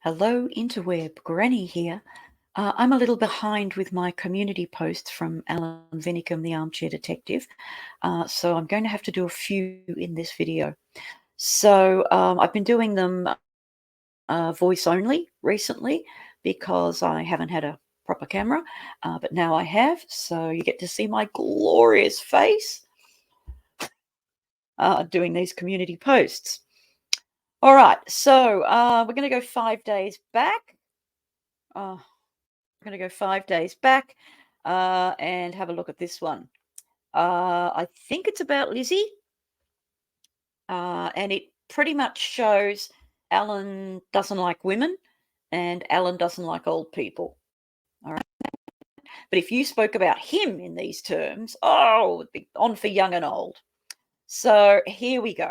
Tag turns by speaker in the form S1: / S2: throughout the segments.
S1: Hello, interweb. Granny here. I'm a little behind with my community posts from Alan Vinicum, the Armchair Detective, so I'm going to have to do a few in this video. So I've been doing them voice only recently because I haven't had a proper camera, but now I have, so you get to see my glorious face doing these community posts. All right, so we're going to go 5 days back. We're going to go 5 days back and have a look at this one. I think it's about Lizzie, and it pretty much shows Alan doesn't like women and Alan doesn't like old people. All right. But if you spoke about him in these terms, oh, it'd be on for young and old. So here we go.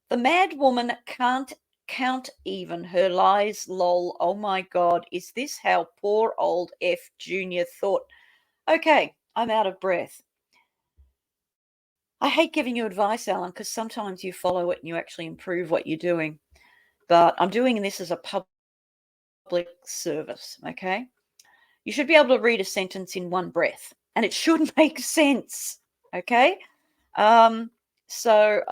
S1: The mad woman can't count even her lies, lol. Oh my God, is this how poor old F Jr. thought? Okay, I'm out of breath. I hate giving you advice, Alan, because sometimes you follow it and you actually improve what you're doing. But I'm doing this as a public service, okay? You should be able to read a sentence in one breath, and it should make sense, okay? So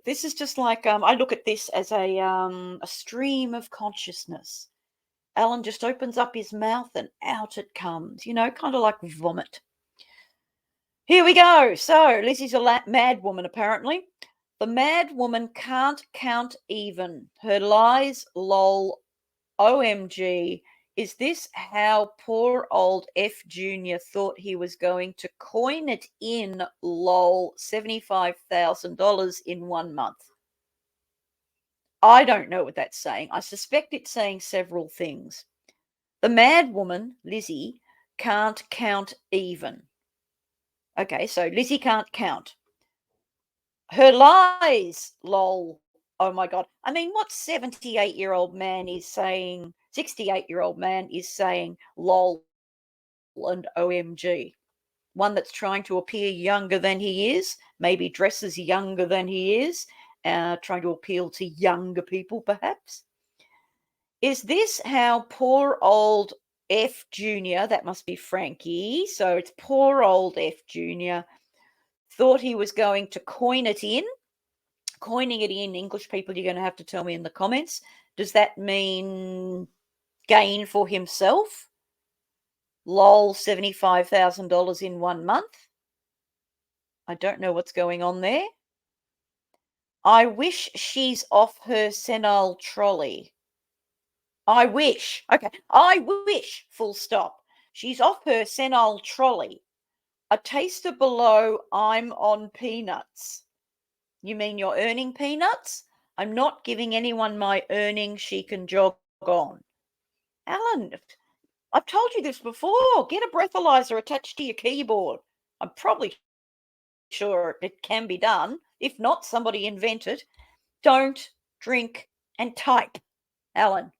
S1: this is just like I look at this as a stream of consciousness. Alan just opens up his mouth and out it comes, kind of like vomit. Here we go. So Lizzie's a mad woman, apparently. The mad woman can't count even. Her lies, lol, OMG. Is this how poor old F Jr. thought he was going to coin it in, lol, $75,000 in 1 month? I don't know what that's saying. I suspect it's saying several things. The mad woman, Lizzie, can't count even. Okay, so Lizzie can't count. Her lies, lol. Oh my God. I mean, what 78-year-old man is saying, 68-year-old man is saying lol and OMG? One that's trying to appear younger than he is, maybe dresses younger than he is, trying to appeal to younger people, perhaps. Is this how poor old F Jr., that must be Frankie, so it's poor old F Jr., thought he was going to coin it in? Coining it in, English people, you're going to have to tell me in the comments. Does that mean gain for himself? Lol, $75,000 in 1 month? I don't know what's going on there. I wish she's off her senile trolley. I wish. Okay. I wish, full stop. She's off her senile trolley. A taster below, I'm on peanuts. You mean you're earning peanuts? I'm not giving anyone my earnings she can jog on. Alan, I've told you this before. Get a breathalyzer attached to your keyboard. I'm probably sure it can be done. If not, somebody invent it. Don't drink and type, Alan.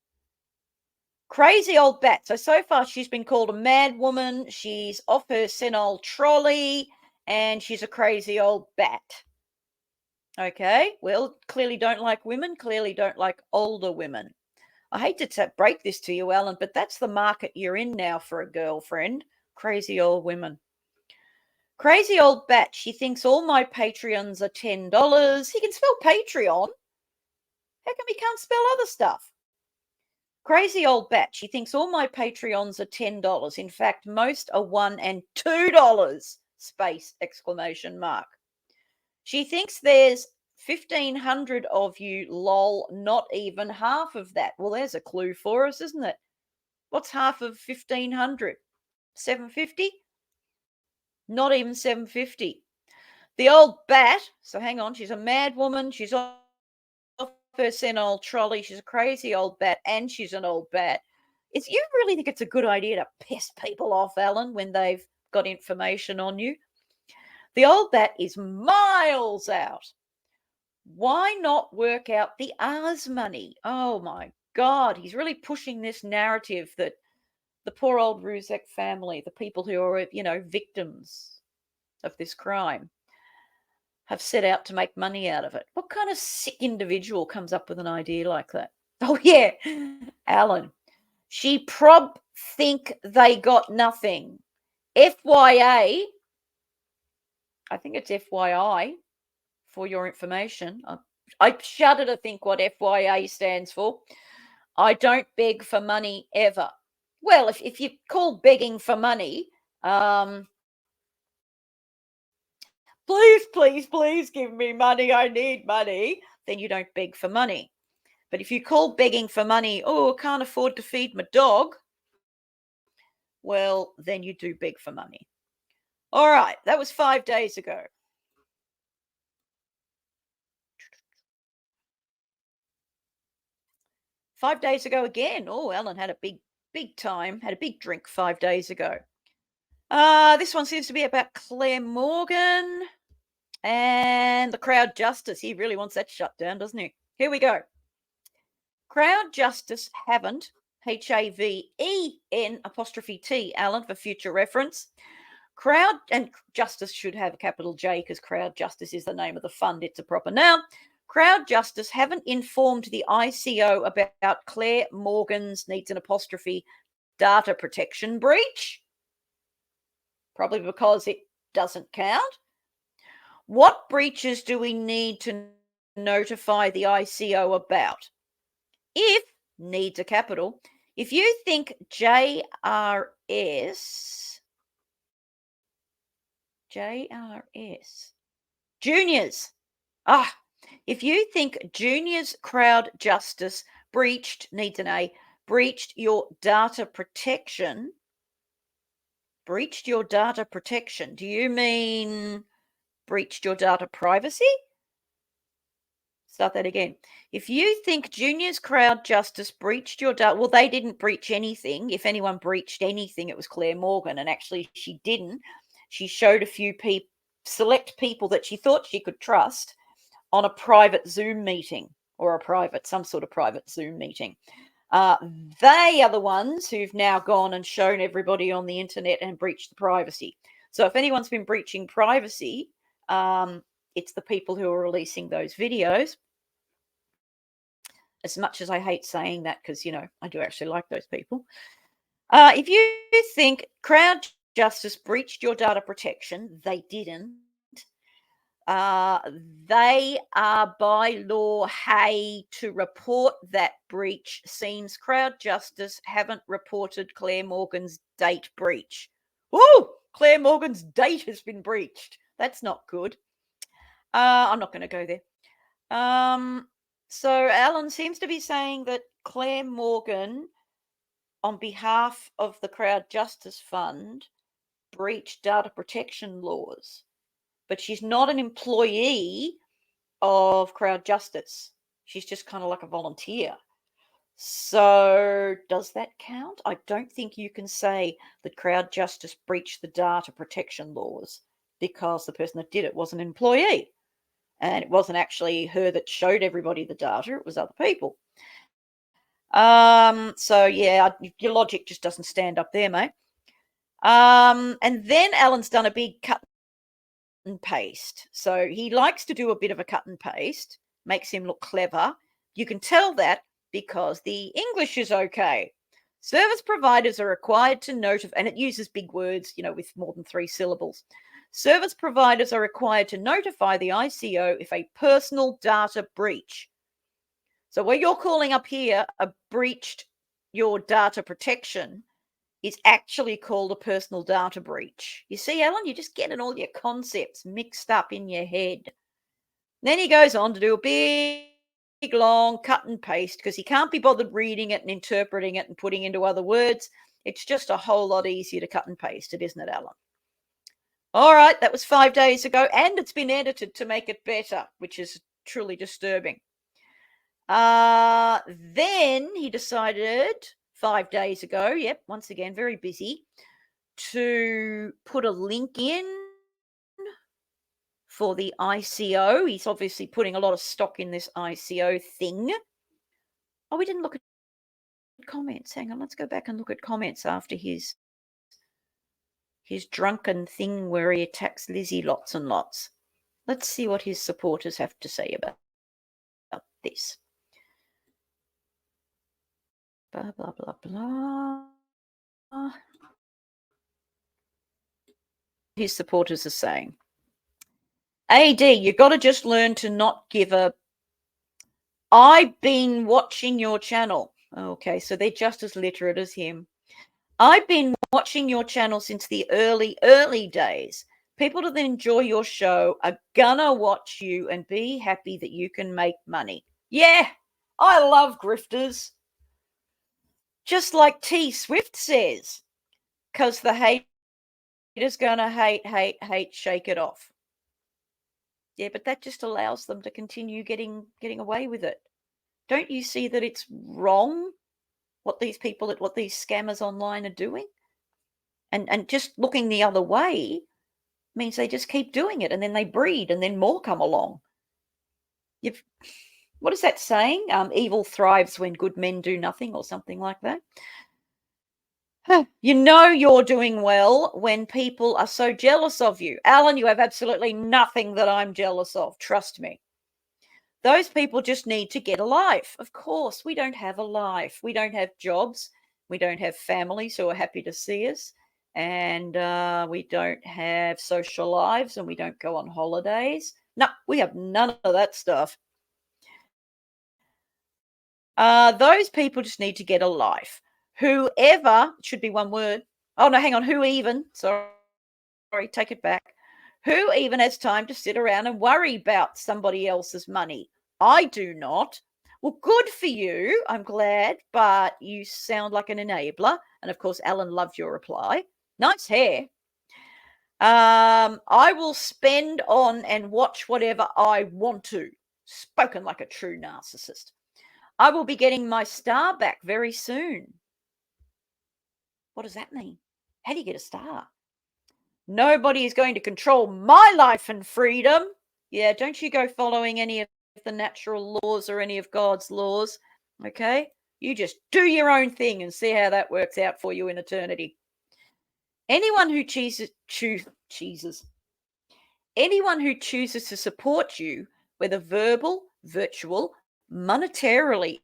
S1: Crazy old bat. So far she's been called a mad woman. She's off her senile trolley, and she's a crazy old bat. Okay, well, clearly don't like women, clearly don't like older women. I hate to break this to you, Alan, but that's the market you're in now for a girlfriend. Crazy old women. Crazy old bat. She thinks all my Patreons are $10. He can spell Patreon. How come he can't spell other stuff? Crazy old bat. She thinks all my Patreons are $10. In fact, most are $1 and $2. Space exclamation mark. She thinks there's 1,500 of you, lol, not even half of that. Well, there's a clue for us, isn't it? What's half of 1,500? 750? Not even 750. The old bat, so hang on, she's a mad woman, she's off her senile trolley, she's a crazy old bat, and she's an old bat. You really think it's a good idea to piss people off, Alan, when they've got information on you? The old bat is miles out. Why not work out the R's money? Oh my God, he's really pushing this narrative that the poor old Ruzek family, the people who are, victims of this crime, have set out to make money out of it. What kind of sick individual comes up with an idea like that? Oh, yeah. Alan, she think they got nothing. FYA, I think it's FYI for your information. I shudder to think what FYA stands for. I don't beg for money ever. Well, if you call begging for money, please, please, please give me money, I need money, then you don't beg for money. But if you call begging for money, oh, I can't afford to feed my dog, well, then you do beg for money. All right, that was 5 days ago. 5 days ago again. Oh, Ellen had a big time, had a big drink 5 days ago. This one seems to be about Claire Morgan and the crowd justice. He really wants that shut down, doesn't he? Here we go. Crowd justice haven't, HAVEN apostrophe T, Alan, for future reference. Crowd, and justice should have a capital J because crowd justice is the name of the fund. It's a proper noun. Crowd justice haven't informed the ICO about Claire Morgan's, needs an apostrophe, data protection breach. Probably because it doesn't count. What breaches do we need to notify the ICO about? If, needs a capital, if you think JRS, juniors, if you think juniors crowd justice breached, needs an A, breached your data protection, do you mean breached your data privacy? Start that again. If you think Junior's crowd justice breached your data, well, they didn't breach anything. If anyone breached anything, it was Claire Morgan, and actually she didn't. She showed a few select people that she thought she could trust on a private Zoom meeting or some sort of private Zoom meeting. They are the ones who've now gone and shown everybody on the internet and breached the privacy. So if anyone's been breaching privacy, it's the people who are releasing those videos. As much as I hate saying that, because, I do actually like those people. If you think crowd justice breached your data protection, they didn't. They are by law to report that breach. Seems crowd justice haven't reported Claire Morgan's date breach. Woo! Claire Morgan's date has been breached. That's not good. I'm not going to go there. So Alan seems to be saying that Claire Morgan, on behalf of the Crowd Justice Fund, breached data protection laws, but she's not an employee of Crowd Justice. She's just kind of like a volunteer. So does that count? I don't think you can say that Crowd Justice breached the data protection laws because the person that did it was an employee. And it wasn't actually her that showed everybody the data, it was other people. So yeah, your logic just doesn't stand up there, mate. And then Alan's done a big cut and paste. So he likes to do a bit of a cut and paste, makes him look clever. You can tell that because the English is okay. Service providers are required to notify, and it uses big words, with more than 3 syllables. Service providers are required to notify the ICO if a personal data breach. So what you're calling up here a breached your data protection is actually called a personal data breach. You see, Alan, you're just getting all your concepts mixed up in your head. Then he goes on to do a big long cut and paste because he can't be bothered reading it and interpreting it and putting into other words. It's just a whole lot easier to cut and paste it, isn't it, Alan? All right, that was 5 days ago, and it's been edited to make it better, which is truly disturbing. Then he decided 5 days ago, once again, very busy, to put a link in for the ICO. He's obviously putting a lot of stock in this ICO thing. Oh, we didn't look at comments. Hang on, let's go back and look at comments after his drunken thing where he attacks Lizzie lots and lots. Let's see what his supporters have to say about this. Blah, blah, blah, blah. His supporters are saying, AD, you got to just learn to not give a. I've been watching your channel. Okay, so they're just as literate as him. I've been watching your channel since the early days. People that enjoy your show are gonna watch you and be happy that you can make money. Yeah, I love grifters. Just like T Swift says, because the haters gonna hate, shake it off. Yeah, but that just allows them to continue getting away with it. Don't you see that it's wrong what these scammers online are doing? And just looking the other way means they just keep doing it, and then they breed, and then more come along. You've What is that saying? Evil thrives when good men do nothing, or something like that. You know you're doing well when people are so jealous of you. Alan, you have absolutely nothing that I'm jealous of. Trust me. Those people just need to get a life. Of course, we don't have a life. We don't have jobs. We don't have families who are happy to see us. And we don't have social lives, and we don't go on holidays. No, we have none of that stuff. Those people just need to get a life. Whoever, should be one word. Oh, no, hang on. Who even? Sorry, take it back. Who even has time to sit around and worry about somebody else's money? I do not. Well, good for you. I'm glad, but you sound like an enabler. And of course, Alan loved your reply. Nice hair. I will spend on and watch whatever I want to. Spoken like a true narcissist. I will be getting my star back very soon. What does that mean? How do you get a star? Nobody is going to control my life and freedom. Yeah, don't you go following any of the natural laws or any of God's laws. Okay? You just do your own thing and see how that works out for you in eternity. Anyone who anyone who chooses to support you, whether verbal, virtual, monetarily,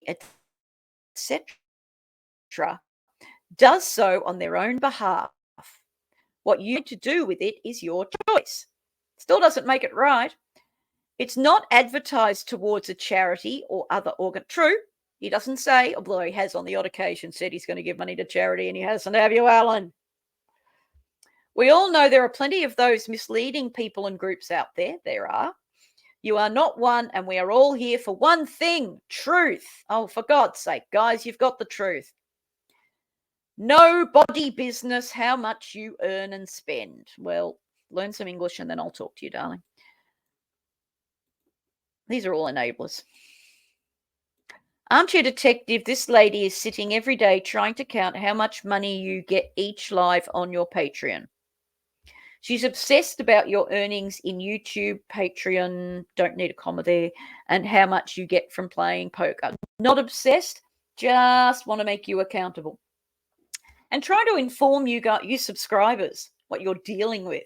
S1: etc., does so on their own behalf. What you need to do with it is your choice. Still doesn't make it right. It's not advertised towards a charity or other organ. True, he doesn't say, although he has on the odd occasion said he's going to give money to charity, and he hasn't, have you, Alan? We all know there are plenty of those misleading people and groups out there. There are. You are not one, and we are all here for one thing, truth. Oh, for God's sake, guys, you've got the truth. Nobody business how much you earn and spend. Well, learn some English and then I'll talk to you, darling. These are all enablers. Armchair Detective, this lady is sitting every day trying to count how much money you get each live on your Patreon. She's obsessed about your earnings in YouTube, Patreon, don't need a comma there, and how much you get from playing poker. Not obsessed, just want to make you accountable. And try to inform you subscribers what you're dealing with.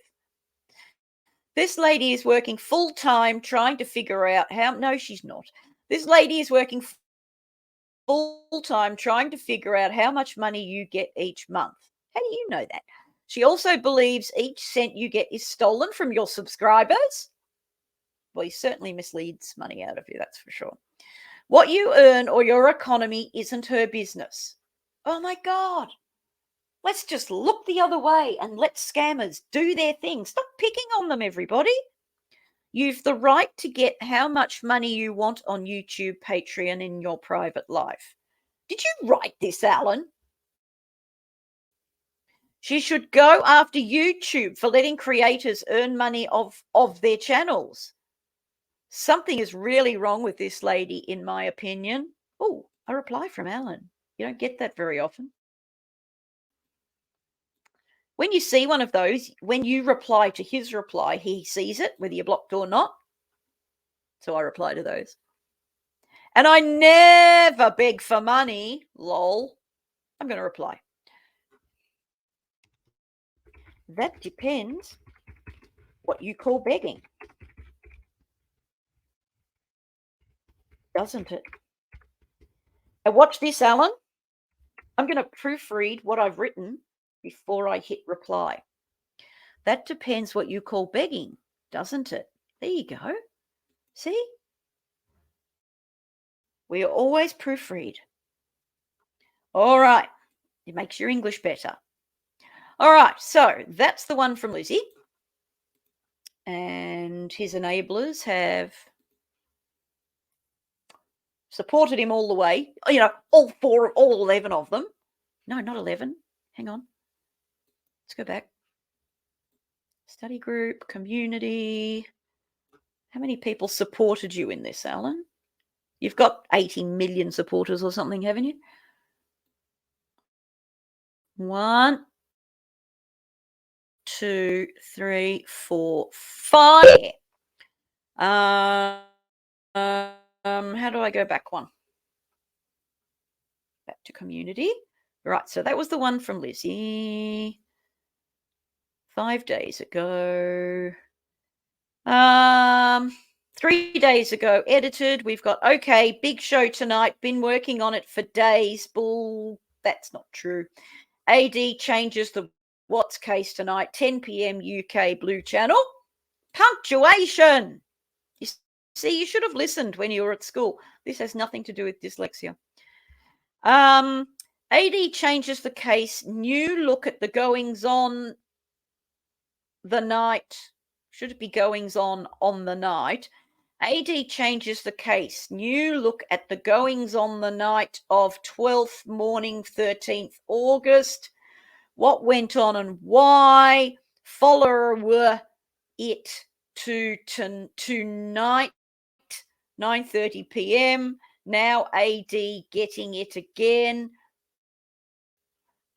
S1: This lady is working full-time trying to figure out how... No, she's not. This lady is working full-time trying to figure out how much money you get each month. How do you know that? She also believes each cent you get is stolen from your subscribers. Well, he certainly misleads money out of you, that's for sure. What you earn or your economy isn't her business. Oh, my God. Let's just look the other way and let scammers do their thing. Stop picking on them, everybody. You've the right to get how much money you want on YouTube, Patreon, in your private life. Did you write this, Alan? She should go after YouTube for letting creators earn money of their channels. Something is really wrong with this lady, in my opinion. Oh, a reply from Alan. You don't get that very often. When you see one of those, when you reply to his reply, he sees it, whether you're blocked or not. So I reply to those. And I never beg for money, lol. I'm going to reply. That depends what you call begging, doesn't it? And watch this, Alan. I'm going to proofread what I've written before I hit reply. That depends what you call begging, doesn't it? There you go. See? We always proofread. All right. It makes your English better. All right. So that's the one from Lizzie. And his enablers have supported him all the way. You know, all 11 of them. No, not 11. Hang on. Let's go back. Study group, community. How many people supported you in this, Alan? You've got 80 million supporters or something, haven't you? 1, 2, 3, 4, 5. How do I go back one? Back to community. Right, so that was the one from Lizzie 5 days ago. 3 days ago, edited. We've got, okay, big show tonight. Been working on it for days. Bull. That's not true. AD changes the What's case tonight, 10 p.m. UK Blue Channel. Punctuation. You see, you should have listened when you were at school. This has nothing to do with dyslexia. AD changes the case. New look at the goings on the night. Should it be goings on the night? AD changes the case. New look at the goings on the night of 12th morning, 13th August. What went on and why? Follow it to tonight, 9:30 p.m. Now AD getting it again.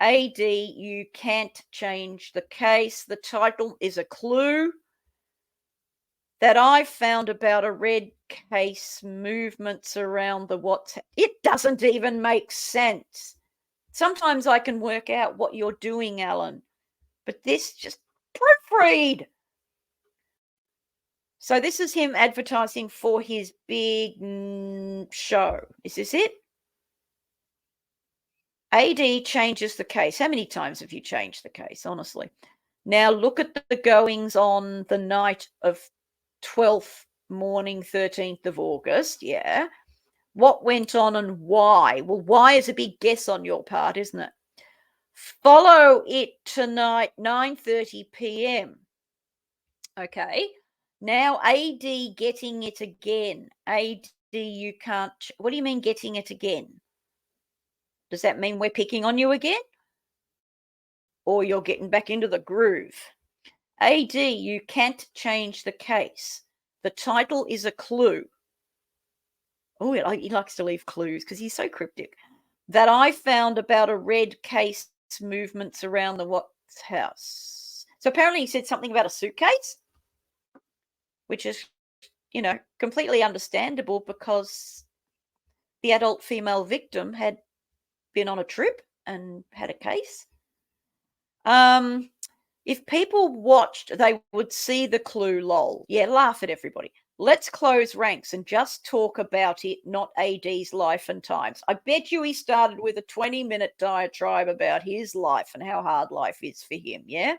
S1: AD, you can't change the case. The title is a clue that I found about a red case movements around the WhatsApp. It doesn't even make sense. Sometimes I can work out what you're doing, Alan, but this just proofread. So this is him advertising for his big show. Is this it? AD changes the case. How many times have you changed the case, honestly? Now look at the goings on the night of 12th morning, 13th of August. Yeah. What went on and why? Well, why is a big guess on your part, isn't it? Follow it tonight, 9:30 p.m. Okay. Now AD getting it again. AD, you can't. What do you mean getting it again? Does that mean we're picking on you again? Or you're getting back into the groove? AD, you can't change the case. The title is a clue. Oh, he likes to leave clues because he's so cryptic. That I found about a red case movements around the Watts house. So apparently he said something about a suitcase, which is, completely understandable because the adult female victim had been on a trip and had a case. If people watched, they would see the clue, lol. Yeah, laugh at everybody. Let's close ranks and just talk about it, not AD's life and times. I bet you he started with a 20-minute diatribe about his life and how hard life is for him, yeah?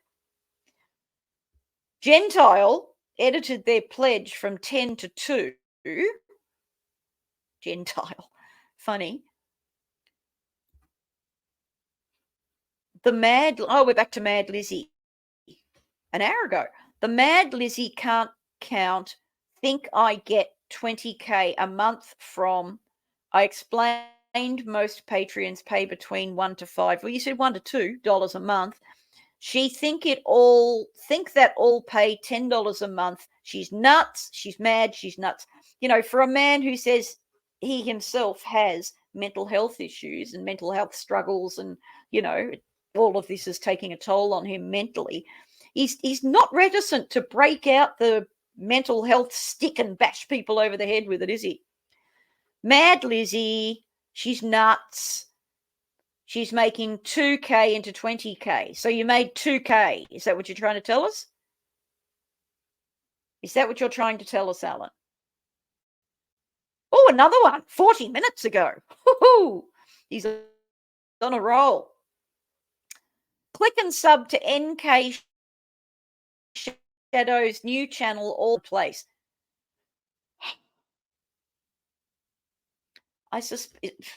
S1: Gentile edited their pledge from 10 to 2. Gentile. Funny. We're back to Mad Lizzie. An hour ago. The Mad Lizzie can't count. Think I get 20K a month from. I explained most Patreons pay between $1 to $5. Well, you said $1 to $2 a month. She think that all pay $10 a month. She's nuts. She's mad. She's nuts. For a man who says he himself has mental health issues and mental health struggles, and all of this is taking a toll on him mentally. He's not reticent to break out the mental health stick and bash people over the head with it, is he? Mad Lizzie, she's nuts. She's making 2K into 20K. So you made 2K. Is that what you're trying to tell us? Is that what you're trying to tell us, Alan? Oh, another one 40 minutes ago. Woo-hoo. He's on a roll. Click and sub to NK Shadow's new channel, All Place.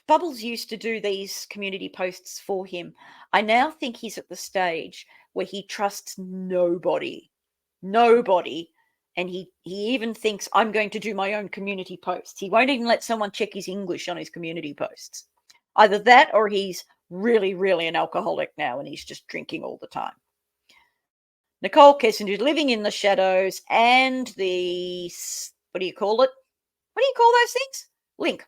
S1: Bubbles used to do these community posts for him. I now think he's at the stage where he trusts nobody, nobody, and he even thinks I'm going to do my own community posts. He won't even let someone check his English on his community posts. Either that or he's really, really an alcoholic now and he's just drinking all the time. Nicole Kessinger, living in the shadows, and the what do you call it? What do you call those things? Link.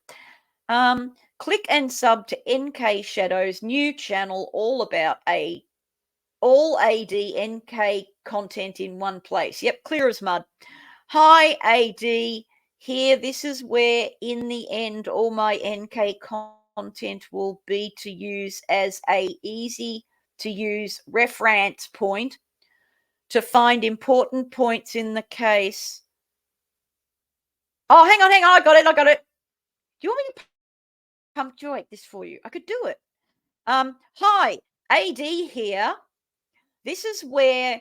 S1: Click and sub to NK Shadow's new channel, all AD NK content in one place. Yep, clear as mud. Hi AD, here. This is where, in the end, all my NK content will be to use as a easy to use reference point to find important points in the case. Oh, hang on. I got it. Do you want me to punctuate this for you? I could do it. Hi, AD here. This is where,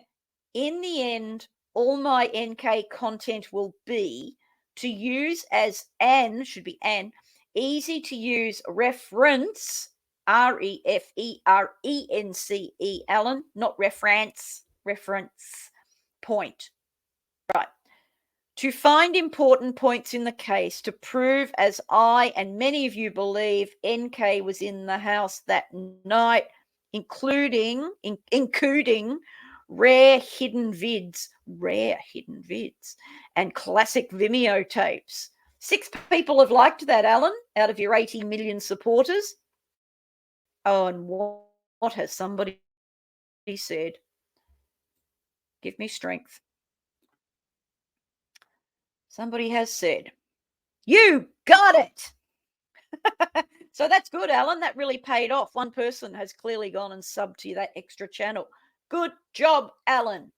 S1: in the end, all my NK content will be to use as should be an easy to use reference, REFERENCE, Alan, not reference point. Right. To find important points in the case to prove, as I and many of you believe, NK was in the house that night, including rare hidden vids, and classic Vimeo tapes. 6 people have liked that, Alan, out of your 80 million supporters. Oh, and what has somebody said? Give me strength. Somebody has said, you got it. So that's good, Alan. That really paid off. One person has clearly gone and subbed to that extra channel. Good job, Alan.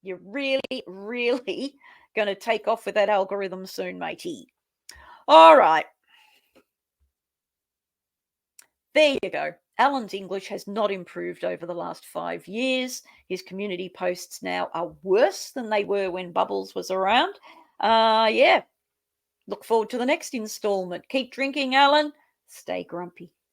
S1: You're really, really going to take off with that algorithm soon, matey. All right. There you go. Alan's English has not improved over the last 5 years. His community posts now are worse than they were when Bubbles was around. Yeah. Look forward to the next installment. Keep drinking, Alan. Stay grumpy.